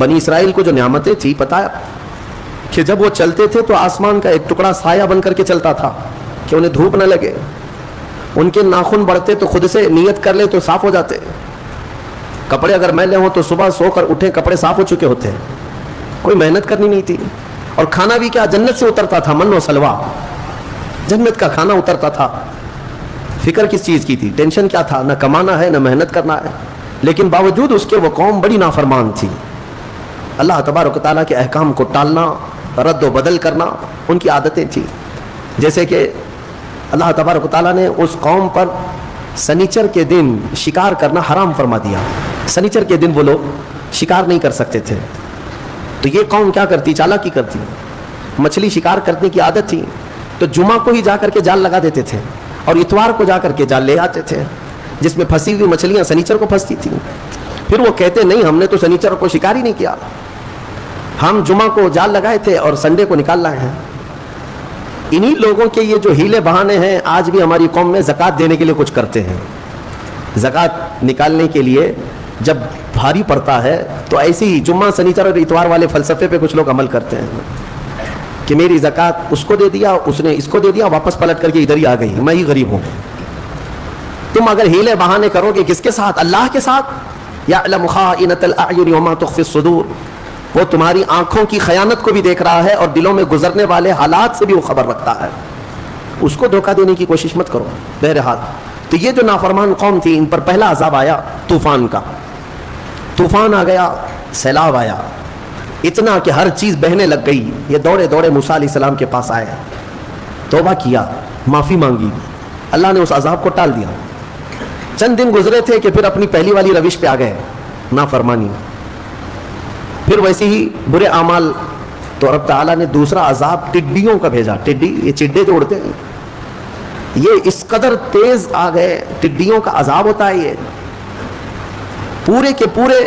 بنی اسرائیل کو جو نعمتیں تھی، پتہ ہے کہ جب وہ چلتے تھے تو آسمان کا ایک ٹکڑا سایہ بن کر کے چلتا تھا کہ انہیں دھوپ نہ لگے. ان کے ناخن بڑھتے تو خود سے نیت کر لے تو صاف ہو جاتے. کپڑے اگر میلے ہوں تو صبح سو کر اٹھیں کپڑے صاف ہو چکے ہوتے ہیں. کوئی محنت کرنی نہیں تھی. اور کھانا بھی کیا جنت سے اترتا تھا، من و سلوا، جنت کا کھانا اترتا تھا. فکر کس چیز کی تھی؟ ٹینشن کیا تھا؟ نہ کمانا ہے نہ محنت کرنا ہے. لیکن باوجود اس کے وہ قوم بڑی نافرمان تھی. اللہ تبارک و تعالیٰ کے احکام کو ٹالنا، رد و بدل کرنا ان کی عادتیں تھیں. جیسے کہ اللہ تبارک و تعالیٰ نے اس قوم پر سنیچر کے دن شکار کرنا حرام فرما دیا. سنیچر کے دن وہ لوگ شکار نہیں کر سکتے تھے. تو یہ قوم کیا کرتی؟ چالاکی کرتی. مچھلی شکار کرنے کی عادت تھی تو جمعہ کو ہی جا کر کے جال لگا دیتے تھے اور اتوار کو جا کر کے جال لے آتے تھے، جس میں پھنسی ہوئی مچھلیاں سنیچر کو پھنستی تھیں. پھر وہ کہتے نہیں ہم نے تو سنیچر کو شکار ہی نہیں کیا، ہم جمعہ کو جال لگائے تھے اور سنڈے کو نکال لائے ہیں. انہی لوگوں کے یہ جو ہیلے بہانے ہیں آج بھی ہماری قوم میں زکوٰۃ دینے کے لیے کچھ کرتے ہیں. زکوٰۃ نکالنے کے لیے جب بھاری پڑتا ہے تو ایسے ہی جمعہ سنیچر اور اتوار والے فلسفے پہ کچھ لوگ عمل کرتے ہیں کہ میری زکوٰۃ اس کو دے دیا، اس نے اس کو دے دیا، واپس پلٹ کر کے ادھر ہی آ گئی، میں ہی غریب ہوں. تم اگر ہیلے بہانے کرو گے کس کے ساتھ؟ اللہ کے ساتھ. یعلم خائنۃ الاعین وما تخفی الصدور، وہ تمہاری آنکھوں کی خیانت کو بھی دیکھ رہا ہے اور دلوں میں گزرنے والے حالات سے بھی وہ خبر رکھتا ہے. اس کو دھوکہ دینے کی کوشش مت کرو. بہرحال تو یہ جو نافرمان قوم تھی ان پر پہلا عذاب آیا طوفان کا. طوفان آ گیا، سیلاب آیا، اتنا کہ ہر چیز بہنے لگ گئی. یہ دوڑے دوڑے موسیٰ علیہ السلام کے پاس آئے، توبہ کیا، معافی مانگی. اللہ نے اس عذاب کو ٹال دیا. چند دن گزرے تھے کہ پھر اپنی پہلی والی روش پہ آ گئے، نافرمانی. پھر ویسے ہی برے اعمال، تو رب تعالیٰ نے دوسرا عذاب ٹڈیوں کا بھیجا. ٹڈی، یہ چڈے جو اڑتے ہیں، یہ اس قدر تیز آ گئے. ٹڈیوں کا عذاب ہوتا ہے یہ، پورے کے پورے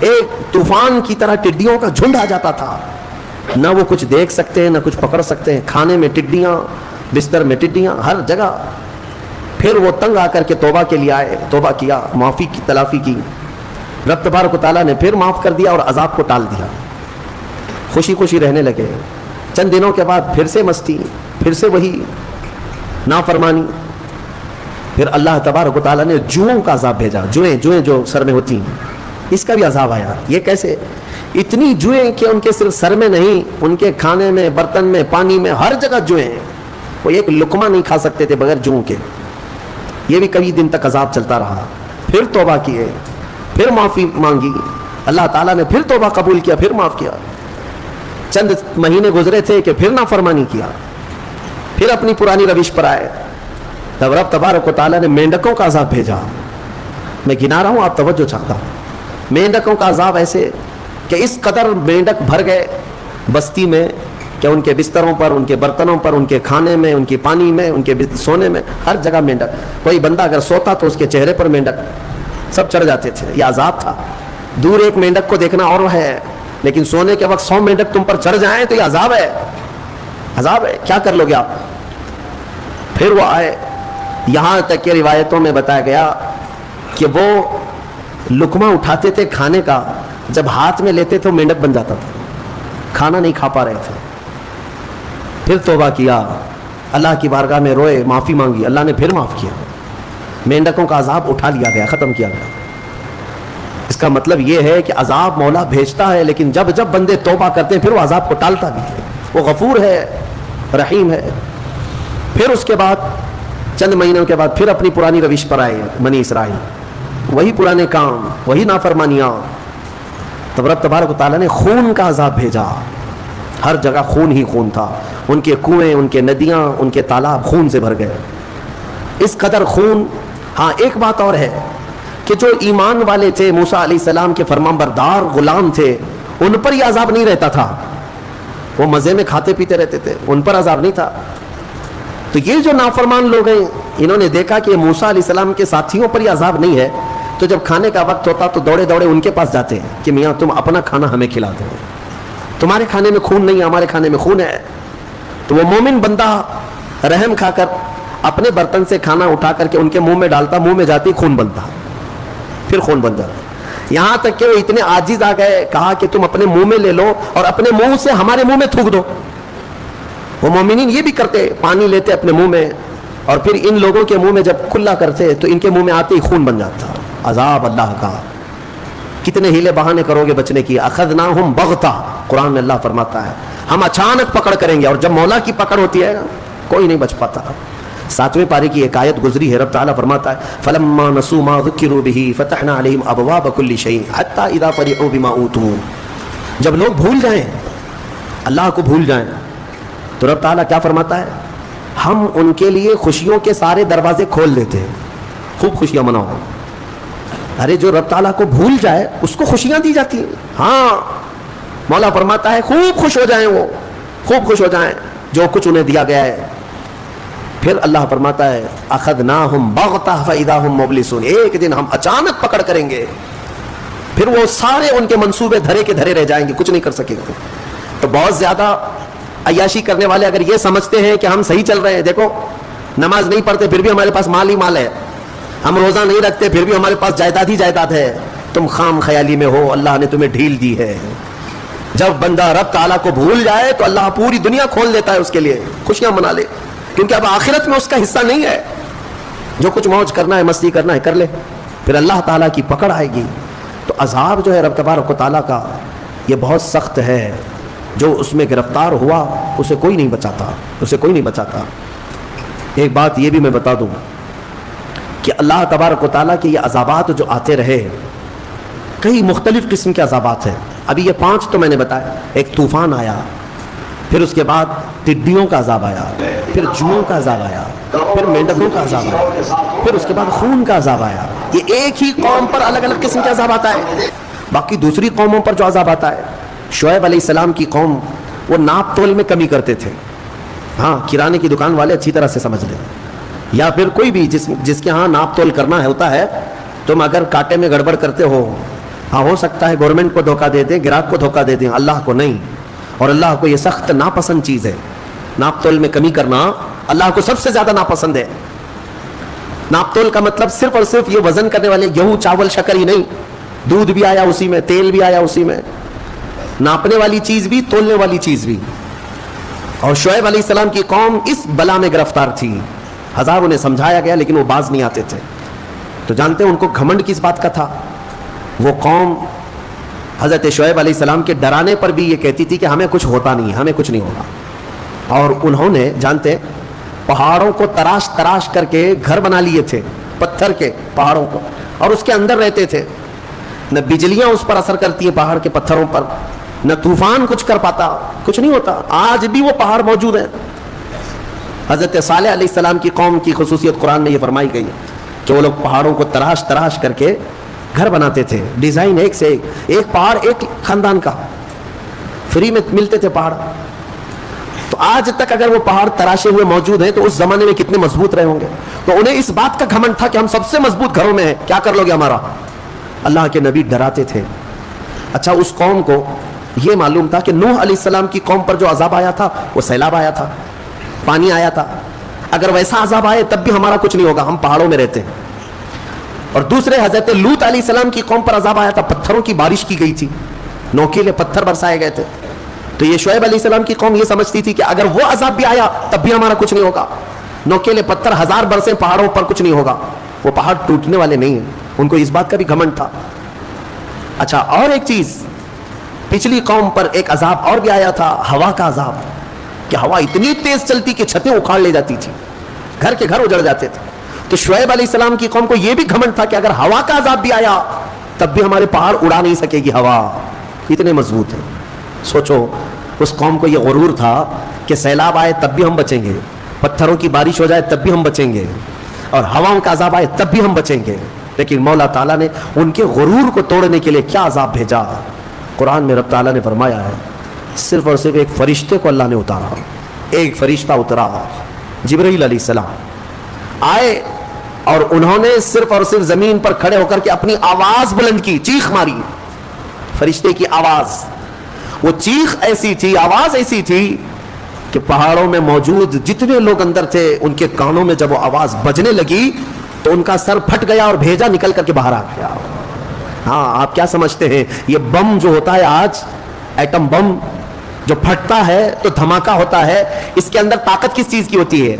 ایک طوفان کی طرح ٹڈیوں کا جھنڈ آ جاتا تھا. نہ وہ کچھ دیکھ سکتے ہیں نہ کچھ پکڑ سکتے ہیں. کھانے میں ٹڈیاں، بستر میں ٹڈیاں، ہر جگہ. پھر وہ تنگ آ کر کے توبہ کے لیے آئے، توبہ کیا، معافی کی تلافی کی. رب تبارک و تعالیٰ نے پھر معاف کر دیا اور عذاب کو ٹال دیا. خوشی خوشی رہنے لگے. چند دنوں کے بعد پھر سے مستی، پھر سے وہی نافرمانی. پھر اللہ تبارک و تعالیٰ نے جوؤں کا عذاب بھیجا. جوئیں جو سر میں ہوتی ہیں، اس کا بھی عذاب آیا. یہ کیسے؟ اتنی جوئیں کہ ان کے صرف سر میں نہیں، ان کے کھانے میں، برتن میں، پانی میں، ہر جگہ جوئیں ہیں. وہ ایک لقمہ نہیں کھا سکتے تھے بغیر جوؤں کے. یہ بھی کئی دن تک عذاب چلتا رہا. پھر توبہ کیے، پھر معافی مانگی. اللہ تعالیٰ نے پھر توبہ قبول کیا، پھر معاف کیا. چند مہینے گزرے تھے کہ پھر نافرمانی کیا، پھر اپنی پرانی روش پر آئے. تب رب تبارک و تعالیٰ نے مینڈکوں کا عذاب بھیجا. میں گنا رہا ہوں، آپ توجہ چاہتا ہوں. مینڈکوں کا عذاب ایسے کہ اس قدر مینڈک بھر گئے بستی میں کہ ان کے بستروں پر، ان کے برتنوں پر، ان کے کھانے میں، ان کے پانی میں، ان کے سونے میں، ہر جگہ مینڈک. کوئی بندہ اگر سوتا تو اس کے چہرے پر مینڈک سب چڑھ جاتے تھے. یہ عذاب تھا. دور ایک مینڈک کو دیکھنا اور ہے، لیکن سونے کے وقت 100 مینڈک تم پر چڑھ جائیں تو یہ عذاب ہے. عذاب ہے، کیا کر لو گے آپ؟ پھر وہ آئے. یہاں تک کہ روایتوں میں بتایا گیا کہ وہ لقمہ اٹھاتے تھے کھانے کا، جب ہاتھ میں لیتے تھے مینڈک بن جاتا تھا. کھانا نہیں کھا پا رہے تھے. پھر توبہ کیا، اللہ کی بارگاہ میں روئے، معافی مانگی. اللہ نے پھر معاف کیا. مینڈکوں کا عذاب اٹھا لیا گیا، ختم کیا گیا. اس کا مطلب یہ ہے کہ عذاب مولا بھیجتا ہے، لیکن جب جب بندے توبہ کرتے ہیں پھر وہ عذاب کو ٹالتا بھی ہے. وہ غفور ہے، رحیم ہے. پھر اس کے بعد چند مہینوں کے بعد پھر اپنی پرانی روش پر آئے بنی اسرائیل. وہی پرانے کام، وہی نافرمانیاں. تب رب تبارک و تعالیٰ نے خون کا عذاب بھیجا. ہر جگہ خون ہی خون تھا. ان کے کنویں، ان کے ندیاں، ان کے تالاب خون سے بھر گئے. اس قدر خون. ہاں ایک بات اور ہے کہ جو ایمان والے تھے، موسیٰ علیہ السلام کے فرمان بردار غلام تھے، ان پر یہ عذاب نہیں رہتا تھا. وہ مزے میں کھاتے پیتے رہتے تھے، ان پر عذاب نہیں تھا. تو یہ جو نافرمان لوگ ہیں، انہوں نے دیکھا کہ موسیٰ علیہ السلام کے ساتھیوں پر یہ عذاب نہیں ہے، تو جب کھانے کا وقت ہوتا تو دوڑے دوڑے ان کے پاس جاتے ہیں کہ میاں تم اپنا کھانا ہمیں کھلا دو. تمہارے کھانے میں خون نہیں ہے، ہمارے کھانے میں خون ہے. تو وہ مومن بندہ رحم کھا کر اپنے برتن سے کھانا اٹھا کر کے ان کے منہ میں ڈالتا، منہ میں جاتی خون بنتا، پھر خون بن جاتا. یہاں تک کہ وہ اتنے عاجز آ گئے, کہا کہ تم اپنے منہ میں لے لو اور اپنے منہ سے ہمارے منہ میں تھوک دو. وہ مومنین یہ بھی کرتے, پانی لیتے اپنے منہ میں اور پھر ان لوگوں کے منہ میں جب کھلا کرتے تو ان کے منہ میں آتے ہی خون بن جاتا. عذاب اللہ کا, کتنے ہیلے بہانے کرو گے بچنے کی. اخذناہم بغتہ, قرآن میں اللہ فرماتا ہے ہم اچانک پکڑ کریں گے, اور جب مولا کی پکڑ ہوتی ہے کوئی نہیں بچ پاتا. 7ویں پارے کی ایک آیت گزری ہے, رب تعالیٰ فرماتا ہے فلما نسوا ما ذکروا به فتحنا علیہم ابواب کل شیء حتی اذا فرحوا بما اوتوا. جب لوگ بھول جائیں, اللہ کو بھول جائیں, تو رب تعالیٰ کیا فرماتا ہے, ہم ان کے لیے خوشیوں کے سارے دروازے کھول دیتے ہیں, خوب خوشیاں مناؤ. ارے جو رب تعالیٰ کو بھول جائے اس کو خوشیاں دی جاتی ہیں. ہاں مولا فرماتا ہے خوب خوش ہو جائیں, وہ خوب خوش ہو جائیں جو کچھ انہیں دیا گیا ہے. پھر اللہ فرماتا ہے اخذناہم بغتہ فاذا ہم مبلسون, ایک دن ہم اچانک پکڑ کریں گے, پھر وہ سارے ان کے منصوبے دھرے کے دھرے رہ جائیں گے, کچھ نہیں کر سکیں گے. تو بہت زیادہ عیاشی کرنے والے اگر یہ سمجھتے ہیں کہ ہم صحیح چل رہے ہیں, دیکھو نماز نہیں پڑھتے پھر بھی ہمارے پاس مال ہی مال ہے, ہم روزہ نہیں رکھتے پھر بھی ہمارے پاس جائیداد ہی جائیداد ہے, تم خام خیالی میں ہو, اللہ نے تمہیں ڈھیل دی ہے. جب بندہ رب تعالیٰ کو بھول جائے تو اللہ پوری دنیا کھول دیتا ہے اس کے لیے, خوشیاں منا لے, کیونکہ اب آخرت میں اس کا حصہ نہیں ہے. جو کچھ موج کرنا ہے مستی کرنا ہے کر لے, پھر اللہ تعالیٰ کی پکڑ آئے گی. تو عذاب جو ہے رب تبارک و تعالیٰ کا یہ بہت سخت ہے, جو اس میں گرفتار ہوا اسے کوئی نہیں بچاتا, اسے کوئی نہیں بچاتا. ایک بات یہ بھی میں بتا دوں کہ اللہ تبارک و تعالیٰ کے یہ عذابات جو آتے رہے, کئی مختلف قسم کے عذابات ہیں. ابھی یہ 5 تو میں نے بتایا. ایک طوفان آیا, پھر اس کے بعد ٹڈیوں کا عذاب آیا, پھر جوؤں کا عذاب آیا, پھر مینڈکوں کا عذاب آیا, پھر اس کے بعد خون کا عذاب آیا. یہ ایک ہی قوم پر الگ الگ قسم کے عذاب آتا ہے. باقی دوسری قوموں پر جو عذاب آتا ہے, شعیب علیہ السلام کی قوم وہ ناپ تول میں کمی کرتے تھے. ہاں کرانے کی دکان والے اچھی طرح سے سمجھ لیں, یا پھر کوئی بھی جس کے ہاں ناپ تول کرنا ہوتا ہے, تم اگر کانٹے میں گڑبڑ کرتے ہو, ہاں ہو سکتا ہے گورنمنٹ کو دھوکہ دے دیں, گراہک کو دھوکہ دے دیں, اللہ کو نہیں. اور اللہ کو یہ سخت ناپسند چیز ہے, ناپ تول میں کمی کرنا اللہ کو سب سے زیادہ ناپسند ہے. ناپ تول کا مطلب صرف اور صرف یہ وزن کرنے والے گیہوں چاول شکر ہی نہیں, دودھ بھی آیا اسی میں, تیل بھی آیا اسی میں, ناپنے والی چیز بھی تولنے والی چیز بھی. اور شعیب علیہ السلام کی قوم اس بلا میں گرفتار تھی. ہزار انہیں سمجھایا گیا لیکن وہ باز نہیں آتے تھے. تو جانتے ہیں ان کو گھمنڈ کس بات کا تھا؟ وہ قوم حضرت شعیب علیہ السلام کے ڈرانے پر بھی یہ کہتی تھی کہ ہمیں کچھ ہوتا نہیں, ہمیں کچھ نہیں ہوگا. اور انہوں نے جانتے پہاڑوں کو تراش تراش کر کے گھر بنا لیے تھے, پتھر کے پہاڑوں کو, اور اس کے اندر رہتے تھے. نہ بجلیاں اس پر اثر کرتی ہیں پہاڑ کے پتھروں پر, نہ طوفان کچھ کر پاتا, کچھ نہیں ہوتا. آج بھی وہ پہاڑ موجود ہیں. حضرت صالح علیہ السلام کی قوم کی خصوصیت قرآن میں یہ فرمائی گئی کہ وہ لوگ پہاڑوں کو تراش تراش کر کے گھر بناتے تھے. ڈیزائن ایک سے ایک پہاڑ ایک خاندان کا, فری میں ملتے تھے پہاڑ. تو آج تک اگر وہ پہاڑ تراشے ہوئے موجود ہیں تو اس زمانے میں کتنے مضبوط رہے ہوں گے. تو انہیں اس بات کا گھمنڈ تھا کہ ہم سب سے مضبوط گھروں میں ہیں, کیا کر لو گے ہمارا. اللہ کے نبی ڈراتے تھے. اچھا اس قوم کو یہ معلوم تھا کہ نوح علیہ السلام کی قوم پر جو عذاب آیا تھا وہ سیلاب آیا تھا, پانی آیا تھا. اگر ویسا عذاب آئے تب بھی ہمارا کچھ نہیں ہوگا, ہم پہاڑوں میں رہتے ہیں. اور دوسرے حضرت لوط علیہ السلام کی قوم پر عذاب آیا تھا, پتھروں کی بارش کی گئی تھی, نوکیلے پتھر برسائے گئے تھے. تو یہ شعیب علیہ السلام کی قوم یہ سمجھتی تھی کہ اگر وہ عذاب بھی آیا تب بھی ہمارا کچھ نہیں ہوگا. نوکیلے پتھر 1000 برسیں پہاڑوں پر کچھ نہیں ہوگا, وہ پہاڑ ٹوٹنے والے نہیں ہیں. ان کو اس بات کا بھی گھمنڈ تھا. اچھا اور ایک چیز, پچھلی قوم پر ایک عذاب اور بھی آیا تھا, ہوا کا عذاب, کہ ہوا اتنی تیز چلتی کہ چھتیں اکھاڑ لے جاتی تھی, گھر کے گھر اجڑ جاتے تھے. تو شعیب علیہ السلام کی قوم کو یہ بھی گھمنڈ تھا کہ اگر ہوا کا عذاب بھی آیا تب بھی ہمارے پہاڑ اڑا نہیں سکے گی ہوا, اتنے مضبوط ہیں. سوچو اس قوم کو یہ غرور تھا کہ سیلاب آئے تب بھی ہم بچیں گے, پتھروں کی بارش ہو جائے تب بھی ہم بچیں گے, اور ہواؤں کا عذاب آئے تب بھی ہم بچیں گے. لیکن مولا تعالیٰ نے ان کے غرور کو توڑنے کے لیے کیا عذاب بھیجا. قرآن میں رب تعالیٰ نے فرمایا ہے صرف اور صرف ایک فرشتے کو اللہ نے اتارا. ایک فرشتہ اترا, جبرائیل علیہ السلام آئے, اور انہوں نے صرف اور صرف زمین پر کھڑے ہو کر کے اپنی آواز بلند کی, چیخ ماری. فرشتے کی آواز, وہ چیخ ایسی تھی, آواز ایسی تھی کہ پہاڑوں میں موجود جتنے لوگ اندر تھے ان کے کانوں میں جب وہ آواز بجنے لگی تو ان کا سر پھٹ گیا اور بھیجا نکل کر کے باہر آ گیا. ہاں آپ کیا سمجھتے ہیں یہ بم جو ہوتا ہے آج ایٹم بم جو پھٹتا ہے تو دھماکہ ہوتا ہے, اس کے اندر طاقت کس چیز کی ہوتی ہے؟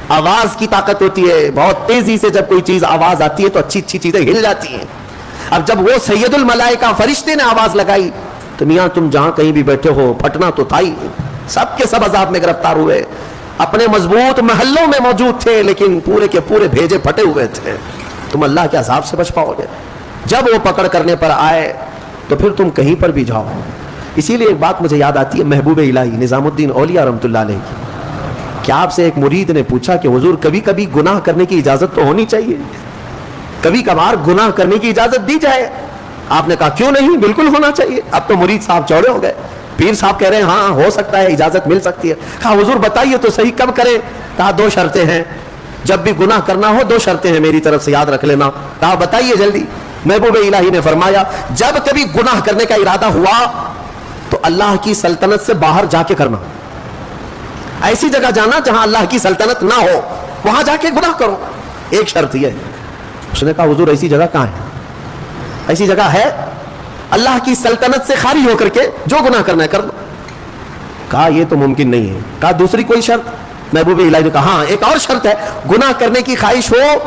آواز کی طاقت ہوتی ہے. بہت تیزی سے جب کوئی چیز آواز آتی ہے تو اچھی اچھی چیزیں ہل جاتی ہیں. اب جب وہ سید الملائکہ فرشتے نے آواز لگائی تو میاں تم جہاں کہیں بھی بیٹھے ہو پھٹنا تو تھا ہی. سب کے سب عذاب میں گرفتار ہوئے, اپنے مضبوط محلوں میں موجود تھے لیکن پورے کے پورے بھیجے پھٹے ہوئے تھے. تم اللہ کے عذاب سے بچ پاؤ گے؟ جب وہ پکڑ کرنے پر آئے تو پھر تم کہیں پر بھی جاؤ. اسی لیے ایک بات مجھے یاد آتی ہے محبوب الہی نظام الدین اولیاء رحمۃ اللہ علیہ کی. کیا آپ سے ایک مرید نے پوچھا کہ حضور کبھی کبھی گناہ کرنے کی اجازت تو ہونی چاہیے, کبھی کبھار گناہ کرنے کی اجازت دی جائے؟ آپ نے کہا کیوں نہیں, بالکل ہونا چاہیے. اب تو مرید صاحب چوڑے ہو گئے, پیر صاحب کہہ رہے ہیں ہاں ہو سکتا ہے اجازت مل سکتی ہے. کہا حضور بتائیے تو صحیح کب کریں؟ کہا 2 شرطیں ہیں, جب بھی گناہ کرنا ہو 2 شرطیں ہیں میری طرف سے یاد رکھ لینا. کہا بتائیے جلدی. محبوب الہی نے فرمایا جب کبھی گناہ کرنے کا ارادہ ہوا تو اللہ کی سلطنت سے باہر جا کے کرنا. ایسی جگہ جانا جہاں اللہ کی سلطنت نہ ہو, وہاں جا کے گناہ کرو. ایک شرط یہ. اس نے کہا حضور ایسی جگہ کہاں ہے؟ ایسی جگہ ہے اللہ کی سلطنت سے خالی ہو کر کے جو گناہ کرنا ہے کر لو. کہا یہ تو ممکن نہیں ہے. کہا دوسری کوئی شرط؟ محبوب الہی نے کہا ہاں ایک اور شرط ہے, گناہ کرنے کی خواہش ہو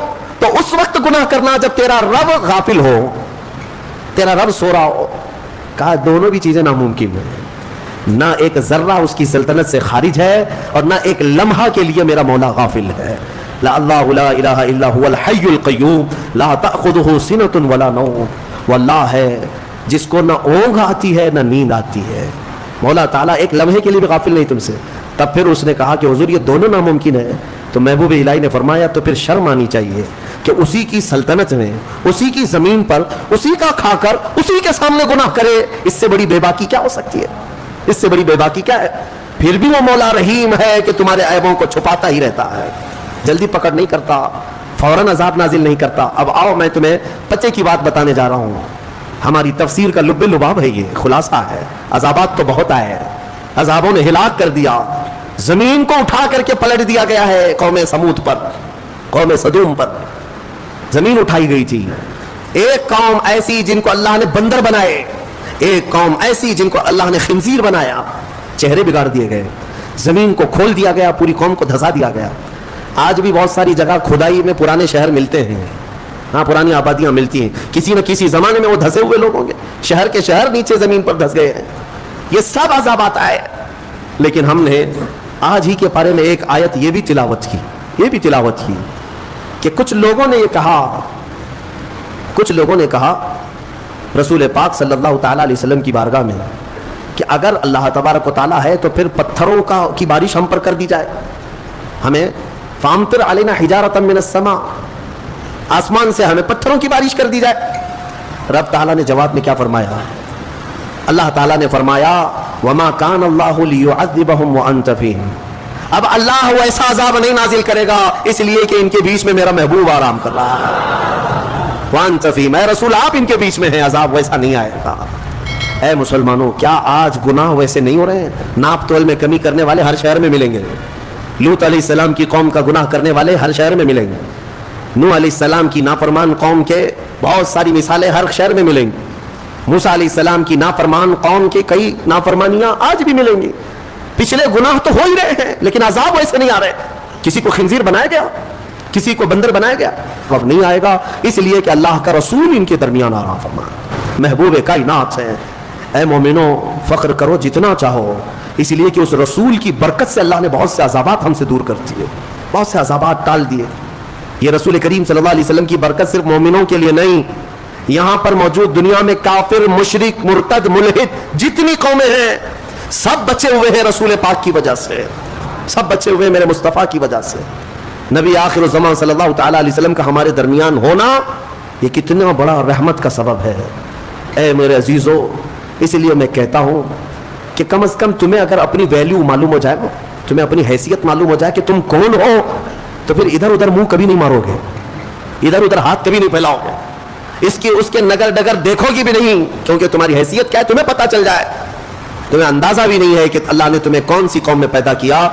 تو اس وقت گناہ کرنا جب تیرا رب غافل ہو, تیرا رب سو رہا ہو. کہا دونوں بھی چیزیں ناممکن ہیں, نہ ایک ذرہ اس کی سلطنت سے خارج ہے اور نہ ایک لمحہ کے لیے میرا مولا غافل ہے. لا اللہ لا الہ الا هو الحی القیوم لا تأخذہ سنۃ ولا نوم. وہ اللہ ہے جس کو نہ اونگ آتی ہے نہ نیند آتی ہے. مولا تعالیٰ ایک لمحے کے لیے بھی غافل نہیں تم سے. تب پھر اس نے کہا کہ حضور یہ دونوں ناممکن ہے. تو محبوب الہی نے فرمایا تو پھر شرم آنی چاہیے کہ اسی کی سلطنت میں, اسی کی زمین پر, اسی کا کھا کر اسی کے سامنے گناہ کرے. اس سے بڑی بے باکی کیا ہو سکتی ہے؟ اس سے بڑی بے باکی کیا ہے؟ پھر بھی وہ مولا رحیم ہے کہ تمہارے عیبوں کو چھپاتا ہی رہتا ہے, جلدی پکڑ نہیں کرتا, فوراً عذاب نازل نہیں کرتا. اب آؤ میں تمہیں پچے کی بات بتانے جا رہا ہوں. ہماری تفسیر کا لب لباب ہے, یہ خلاصہ ہے. عذابات تو بہت آئے, عذابوں نے ہلاک کر دیا, زمین کو اٹھا کر کے پلٹ دیا گیا ہے. قوم سمود پر, قوم صدوم پر زمین اٹھائی گئی تھی. ایک قوم ایسی جن کو اللہ نے بندر بنائے, ایک قوم ایسی جن کو اللہ نے خنزیر بنایا, چہرے بگاڑ دیے گئے, زمین کو کھول دیا گیا, پوری قوم کو دھسا دیا گیا. آج بھی بہت ساری جگہ کھدائی میں پرانے شہر ملتے ہیں, ہاں پرانی آبادیاں ملتی ہیں. کسی نہ کسی زمانے میں وہ دھسے ہوئے لوگ ہوں گے, شہر کے شہر نیچے زمین پر دھس گئے ہیں. یہ سب عذابات آئے. لیکن ہم نے آج ہی کے بارے میں ایک آیت یہ بھی تلاوت کی کہ کچھ لوگوں نے یہ کہا رسول پاک صلی اللہ تعالیٰ علیہ وسلم کی بارگاہ میں کہ اگر اللہ تبارک و تعالیٰ ہے تو پھر پتھروں کی بارش ہم پر کر دی جائے. ہمیں فامطر علینا حجارۃ من السماء, آسمان سے ہمیں پتھروں کی بارش کر دی جائے. رب تعالیٰ نے جواب میں کیا فرمایا؟ اللہ تعالیٰ نے فرمایا وما کان اللہ لیعذبہم وانت فیہم. اب اللہ ویسا عذاب نہیں نازل کرے گا اس لیے کہ ان کے بیچ میں میرا محبوب آرام کر رہا ہے. وانت فیہم, اے رسول آپ ان کے بیچ میں ہیں, عذاب ویسا نہیں آئے گا. اے مسلمانوں, کیا آج گناہ ویسے نہیں ہو رہے ہیں؟ ناپ تول میں کمی کرنے والے ہر شہر میں ملیں گے. لوط علیہ السلام کی قوم کا گناہ کرنے والے ہر شہر میں ملیں گے. نوح علیہ السلام کی نافرمان قوم کے بہت ساری مثالیں ہر شہر میں ملیں گی. موسیٰ علیہ السلام کی نافرمان قوم کے کئی نافرمانیاں آج بھی ملیں گی. پچھلے گناہ تو ہو ہی رہے ہیں لیکن عذاب ویسے نہیں آ رہے. کسی کو خنزیر بنایا گیا, کسی کو بندر بنایا گیا, اب نہیں آئے گا اس لیے کہ اللہ کا رسول ان کے درمیان آ رہا فرما. محبوب کائنات ہے. اے مومنوں فخر کرو جتنا چاہو, اس لیے کہ اس رسول کی برکت سے اللہ نے بہت سے عذابات ہم سے دور کر دیے, بہت سے عذابات ٹال دیے. یہ رسول کریم صلی اللہ علیہ وسلم کی برکت صرف مومنوں کے لیے نہیں, یہاں پر موجود دنیا میں کافر, مشرک, مرتد, ملحد جتنی قومیں ہیں سب بچے ہوئے ہیں رسول پاک کی وجہ سے, سب بچے ہوئے میرے مصطفیٰ کی وجہ سے. نبی آخر الزمان صلی اللہ تعالیٰ علیہ وسلم کا ہمارے درمیان ہونا یہ کتنا بڑا رحمت کا سبب ہے. اے میرے عزیزو, اس لیے میں کہتا ہوں کہ کم از کم تمہیں اگر اپنی ویلیو معلوم ہو جائے, تمہیں اپنی حیثیت معلوم ہو جائے کہ تم کون ہو, تو پھر ادھر ادھر منہ کبھی نہیں مارو گے, ادھر ادھر ہاتھ کبھی نہیں پھیلاؤ گے, اس کے نگر ڈگر دیکھو گی بھی نہیں, کیونکہ تمہاری حیثیت کیا ہے تمہیں پتہ چل جائے. تمہیں اندازہ بھی نہیں ہے کہ اللہ نے تمہیں کون سی قوم میں پیدا کیا.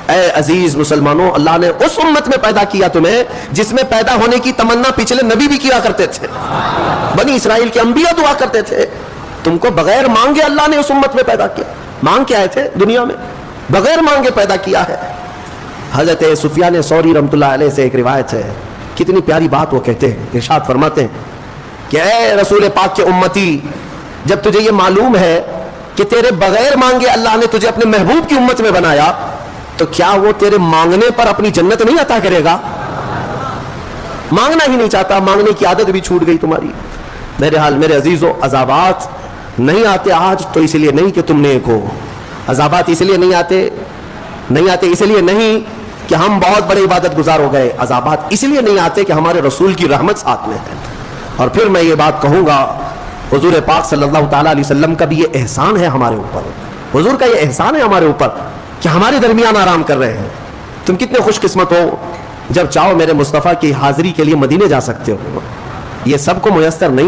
اے عزیز مسلمانوں، اللہ نے اس امت میں پیدا کیا تمہیں جس میں پیدا ہونے کی تمنا پچھلے نبی بھی کیا کرتے تھے، بنی اسرائیل کے انبیاء دعا کرتے تھے، تم کو بغیر مانگے اللہ نے اس امت میں پیدا کیا۔ مانگ کے آئے تھے دنیا میں، بغیر مانگے پیدا کیا ہے۔ حضرت سفیان ثوری رحمۃ اللہ علیہ سے ایک روایت ہے، کتنی پیاری بات وہ کہتے ہیں، ارشاد فرماتے ہیں کہ اے رسول پاک کے امتی، جب تجھے یہ معلوم ہے کہ تیرے بغیر مانگے اللہ نے تجھے اپنے محبوب کی امت میں بنایا، تو کیا وہ تیرے مانگنے پر اپنی جنت نہیں عطا کرے گا؟ مانگنا ہی نہیں چاہتا، مانگنے کی عادت بھی چھوٹ گئی تمہاری۔ بہرحال میرے عزیزو، عذابات نہیں آتے آج تو اس لیے نہیں کہ تم نیک ہو، عذابات اس لیے نہیں آتے اس لیے نہیں کہ ہم بہت بڑے عبادت گزار ہو گئے، عذابات اس لیے نہیں آتے کہ ہمارے رسول کی رحمت ساتھ میں ہے۔ اور پھر میں یہ بات کہوں گا، حضور پاک صلی اللہ تعالیٰ علیہ وسلم کا بھی یہ احسان ہے ہمارے اوپر، حضور کا یہ احسان ہے ہمارے اوپر کہ ہمارے درمیان آرام کر رہے ہیں۔ تم کتنے خوش قسمت ہو، جب چاہو میرے مصطفیٰ کی حاضری کے لیے مدینے جا سکتے ہو۔ یہ سب کو میسر نہیں